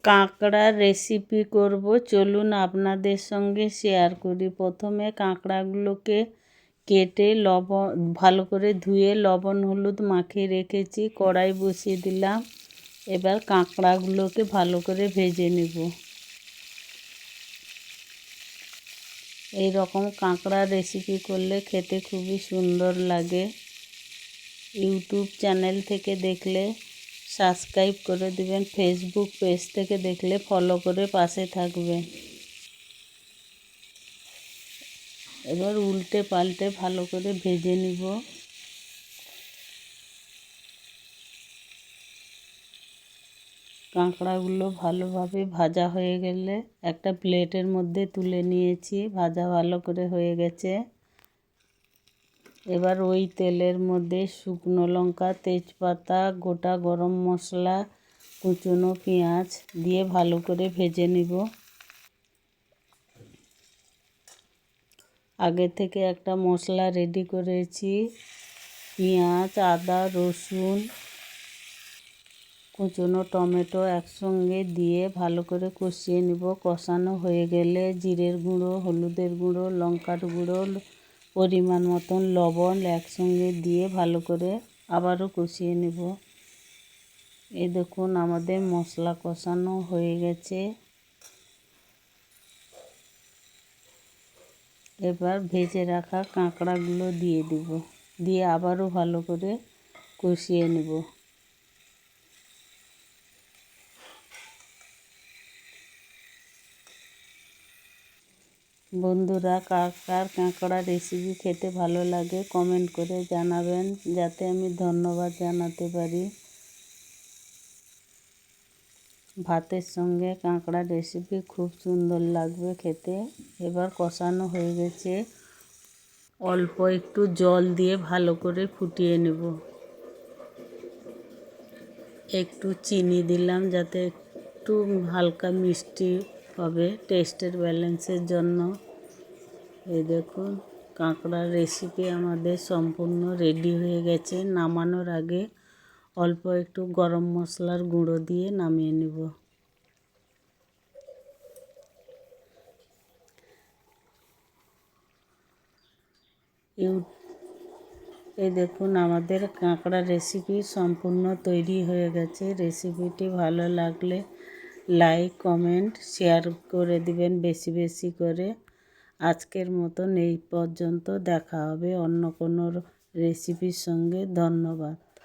কাঁকড়ার রেসিপি করব, চলুন আপনাদের সঙ্গে শেয়ার করি। প্রথমে কাঁকড়াগুলোকে কেটে ভালো করে ধুয়ে লবণ হলুদ মাখিয়ে রেখেছি। কড়াই বসিয়ে দিলাম। এবার কাঁকড়াগুলোকে ভালো করে ভেজে নেব। এই রকম কাঁকড়ার রেসিপি করলে খেতে খুবই সুন্দর লাগে। ইউটিউব চ্যানেল থেকে দেখলে সাবস্ক্রাইব করে দিবেন, ফেসবুক পেজ থেকে দেখলে ফলো করে পাশে থাকবেন। এবার উল্টে পাল্টে ভালো করে ভেজে নিব। কাঁকড়াগুলো ভালোভাবে ভাজা হয়ে গেলে একটা প্লেটের মধ্যে তুলে নিয়েছি। ভাজা ভালো করে হয়ে গেছে। এবার ওই তেলের মধ্যে শুকনো লঙ্কা, তেজপাতা, গোটা গরম মশলা, কুচনো পেঁয়াজ দিয়ে ভালো করে ভেজে নিব। আগে থেকে একটা মশলা রেডি করেছি। পেঁয়াজ, আদা, রসুন, কুচনো টমেটো একসঙ্গে দিয়ে ভালো করে কষিয়ে নিব। কষানো হয়ে গেলে জিরের গুঁড়ো, হলুদের গুঁড়ো, লঙ্কার গুঁড়ো, পরিমাণ মতন লবণ একসঙ্গে দিয়ে ভালো করে আবারও কষিয়ে নেব। এই দেখুন আমাদের মশলা কষানো হয়ে গেছে। এবার ভেজে রাখা কাঁকড়াগুলো দিয়ে দেব, দিয়ে আবারও ভালো করে কষিয়ে নেব। বন্ধুরা, কার কার কাঁকড়া রেসিপি খেতে ভালো লাগে কমেন্ট করে জানাবেন, যাতে আমি ধন্যবাদ জানাতে পারি। ভাতের সঙ্গে কাঁকড়া রেসিপি খুব সুন্দর লাগবে খেতে। এবার কষানো হয়ে গেছে। অল্প একটু জল দিয়ে ভালো করে ফুটিয়ে নেব। একটু চিনি দিলাম যাতে একটু হালকা মিষ্টি হবে, টেস্টের ব্যালেন্সের জন্য। এই দেখুন কাঁকড়ার রেসিপি আমাদের সম্পূর্ণ রেডি হয়ে গেছে। নামানোর আগে অল্প একটু গরম মশলার গুঁড়ো দিয়ে নামিয়ে নেব। এই দেখুন আমাদের কাঁকড়া রেসিপি সম্পূর্ণ তৈরি হয়ে গেছে। রেসিপিটি ভালো লাগলে লাইক, কমেন্ট, শেয়ার করে দিবেন বেশি বেশি করে। আজকের মতন এই পর্যন্ত। দেখা হবে অন্য কোনো রেসিপির সঙ্গে। ধন্যবাদ।